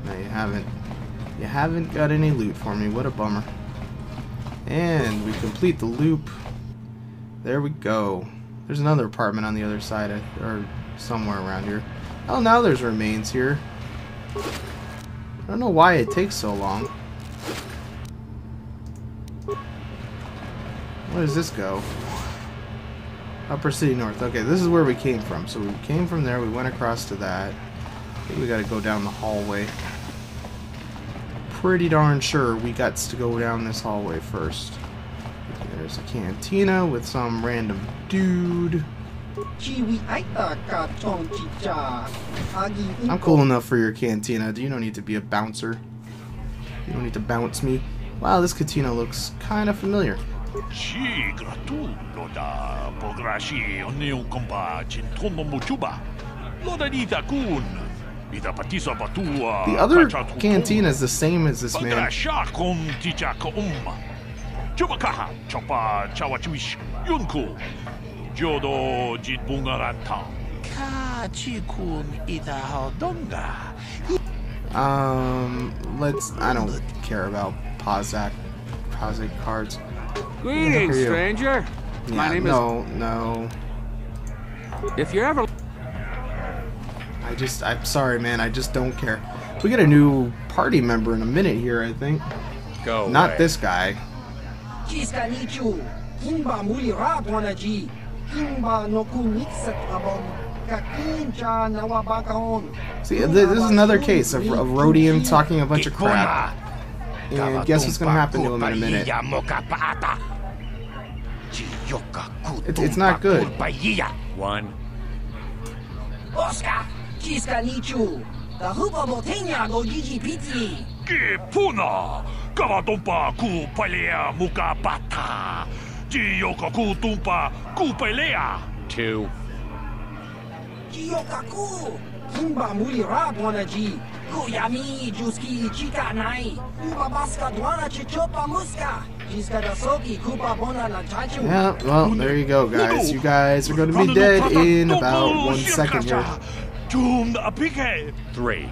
No, you haven't. You haven't got any loot for me. What a bummer. And we complete the loop. There we go. There's another apartment on the other side, or somewhere around here. Oh, now there's remains here. I don't know why it takes so long. Where does this go? Upper City North. Okay, this is where we came from. So we came from there, we went across to that. I think we gotta go down the hallway. Pretty darn sure we got to go down this hallway first. There's a cantina with some random dude. I'm cool enough for your cantina. You don't need to be a bouncer. You don't need to bounce me. Wow, this cantina looks kind of familiar. The other cantina is the same as this man. I don't care about Pozak cards. Greetings, stranger. Yeah, My name no. If you're ever... I'm sorry, man. I just don't care. We get a new party member in a minute here, I think. Go Not away. this guy. See, this is another case of Rhodium talking a bunch of crap. And guess what's gonna happen to him in a minute? It's not good. One. Oscar, Kiska Nichu, the Huba Botania go Gigi Pizzi. Puna, Kavatumpa Kupalea Mukapata, Gioka Kutumpa Kupalea. Two. Giokaku, Kimba Mulira Bonaji, Kuyami, Juski, Chika Nai, Ubabaska Dwana Chichopa Muska. Yeah, well, there you go, guys. You guys are going to be dead in about 1 second here. 3.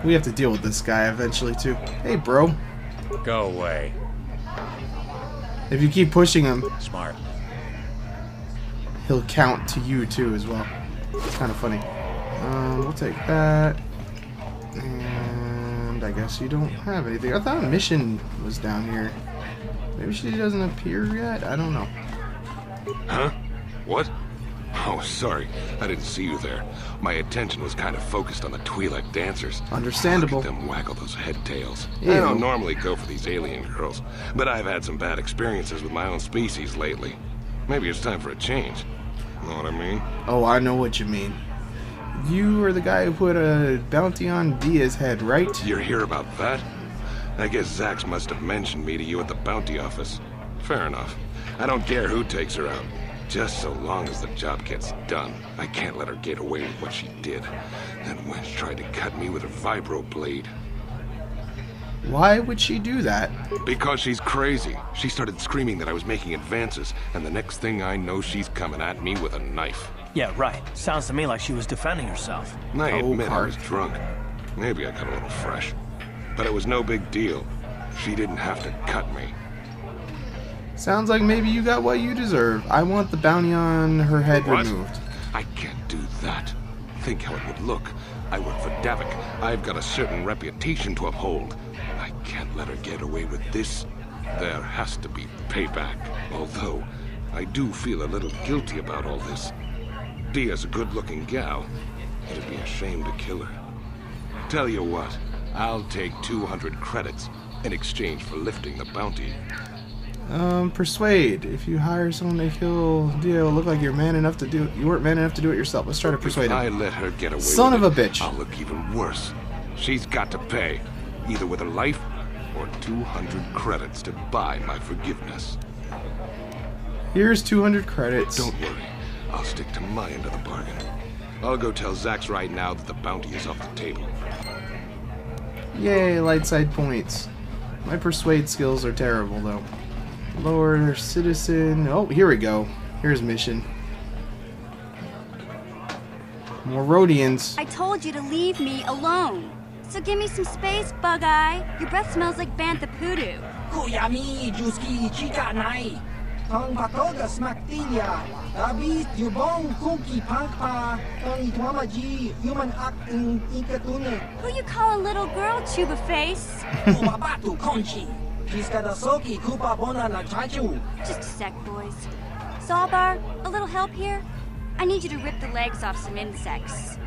We have to deal with this guy eventually, too. Hey, bro. Go away. If you keep pushing him, Smart. he'll count to you, too, as well. It's kind of funny. We'll take that. And I guess you don't have anything. I thought a mission was down here. Maybe she doesn't appear yet? I don't know. Huh? What? Oh, sorry. I didn't see you there. My attention was kind of focused on the Twi'lek dancers. Understandable. Look at them waggle those head tails. Ew. I don't normally go for these alien girls, but I've had some bad experiences with my own species lately. Maybe it's time for a change. Know what I mean? Oh, I know what you mean. You are the guy who put a bounty on Dia's head, right? You're here about that? I guess Zax must have mentioned me to you at the bounty office. Fair enough. I don't care who takes her out. Just so long as the job gets done. I can't let her get away with what she did. That wench tried to cut me with her vibro blade. Why would she do that? Because she's crazy. She started screaming that I was making advances, and the next thing I know, she's coming at me with a knife. Yeah, right. Sounds to me like she was defending herself. I admit I was Cart. drunk. Maybe I got a little fresh. But it was no big deal. She didn't have to cut me. Sounds like maybe you got what you deserve. I want the bounty on her head What? removed. I can't do that. Think how it would look. I work for Davik. I've got a certain reputation to uphold. I can't let her get away with this. There has to be payback. Although, I do feel a little guilty about all this. Dia's a good-looking gal. It'd be a shame to kill her. Tell you what, I'll take 200 credits in exchange for lifting the bounty. Persuade. If you hire someone to kill Dia, it'll look like you're man enough to do it. You weren't man enough to do it yourself. Let's try to persuade If I him. let her get away Son with of a it, bitch. I'll look even worse. She's got to pay, either with her life or 200 credits to buy my forgiveness. Here's 200 credits. Don't worry, I'll stick to my end of the bargain. I'll go tell Zax right now that the bounty is off the table. Yay, light side points. My persuade skills are terrible, though. Lower citizen. Oh, here we go. Here's mission. More Rhodians. I told you to leave me alone. So give me some space, Bug-Eye. Your breath smells like bantha poodoo. Kuyami, Juski, Chica Nai. Tong Patoga Smaktilia. Dabis, Yubong, Kunki, Pankpa. Tong Twamaji, Human Acting, Ikatune. Who you call a little girl, Chuba Face? Ubabatu Conchi. Kiskadasoki, Kupa Bona na Chachu. Just a sec, boys. Zalbar, a little help here? I need you to rip the legs off some insects.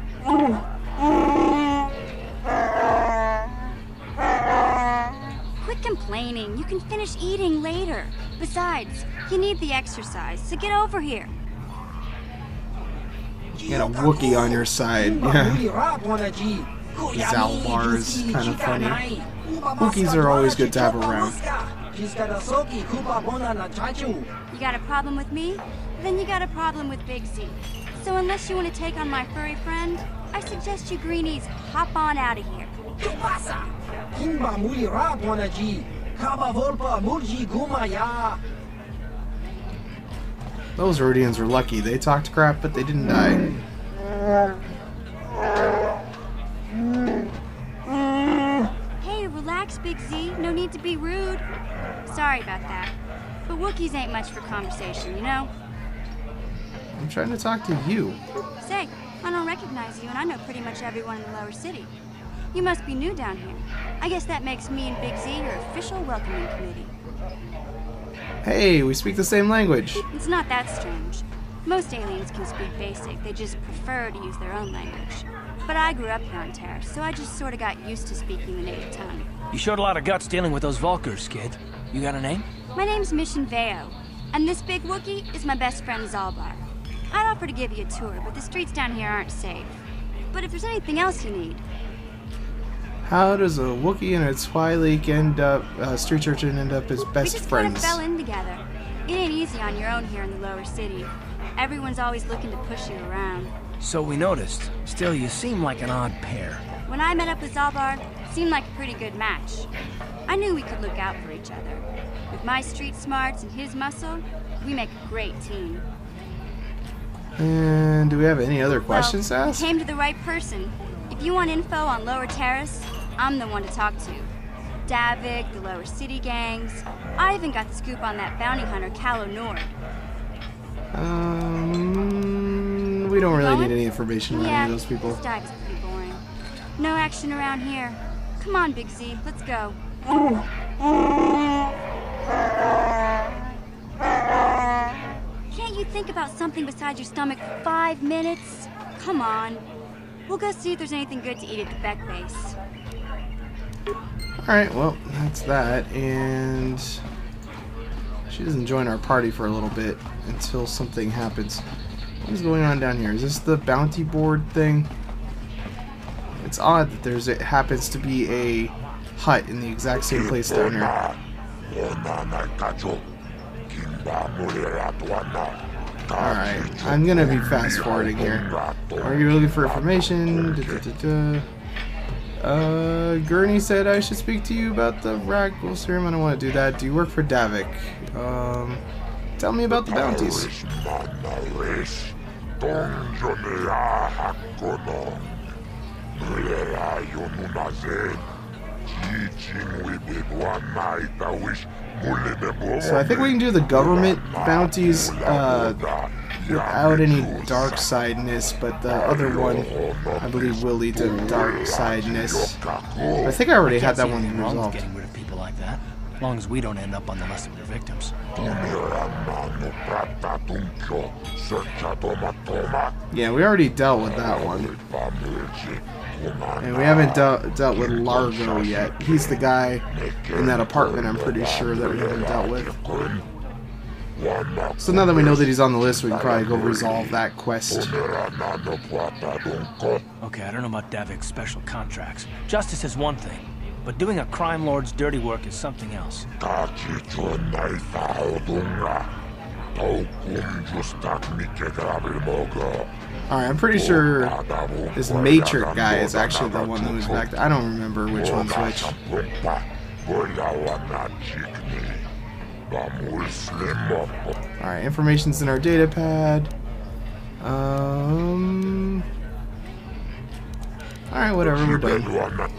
Quit complaining. You can finish eating later. Besides, you need the exercise, so get over here. You got a Wookiee on your side. Yeah. Zalbar is kind of funny. Wookiees are always good to have around. You got a problem with me? Then you got a problem with Big Z. So unless you want to take on my furry friend, I suggest you greenies hop on out of here. Those Rhodians were lucky. They talked crap, but they didn't die. Hey, relax, Big Z. No need to be rude. Sorry about that. But Wookiees ain't much for conversation, you know? I'm trying to talk to you. Say, I don't recognize you, and I know pretty much everyone in the lower city. You must be new down here. I guess that makes me and Big Z your official welcoming committee. Hey, we speak the same language. It's not that strange. Most aliens can speak basic, they just prefer to use their own language. But I grew up here on Terra, so I just sort of got used to speaking the native tongue. You showed a lot of guts dealing with those Vulkars, kid. You got a name? My name's Mission Veo, and this big Wookiee is my best friend Zalbar. I'd offer to give you a tour, but the streets down here aren't safe. But if there's anything else you need... How does a Wookiee and a Twi'lek end up, street urchin end up as best we just friends? kind of fell in together. It ain't easy on your own here in the lower city. Everyone's always looking to push you around. So we noticed. Still, you seem like an odd pair. When I met up with Zalbar, it seemed like a pretty good match. I knew we could look out for each other. With my street smarts and his muscle, we make a great team. And do we have any other questions to ask? You came to the right person. If you want info on Lower Terrace, I'm the one to talk to. Davik, the Lower City gangs. I even got the scoop on that bounty hunter, Calo Nord. We don't really need any information on any of those people. This dive is pretty boring. No action around here. Come on, Big Z, let's go. Can't you think about something besides your stomach for 5 minutes? Come on. We'll go see if there's anything good to eat at the Beck base. Alright, well, that's that, and she doesn't join our party for a little bit until something happens. What is going on down here? Is this the bounty board thing? It's odd that it happens to be a hut in the exact same place down here. Alright, I'm gonna be fast forwarding here. Are you looking for information? Gurney said I should speak to you about the Ragwell serum. I don't want to do that. Do you work for Davik? Tell me about the bounties. So I think we can do the government bounties without any dark sideness, but the other one I believe will lead to dark sideness. I think I already had that one resolved. Getting rid of people like that, as long as we don't end up on the list of their victims. Yeah, we already dealt with that one. And we haven't dealt with Largo yet. He's the guy in that apartment, I'm pretty sure, that we haven't dealt with. So now that we know that he's on the list, we can probably go resolve that quest. Okay, I don't know about Davik's special contracts. Justice is one thing, but doing a crime lord's dirty work is something else. Alright, I'm pretty sure this Matrix guy is actually the one that was back there. I don't remember which one's which. Alright, information's in our data pad. Alright, whatever, we're done.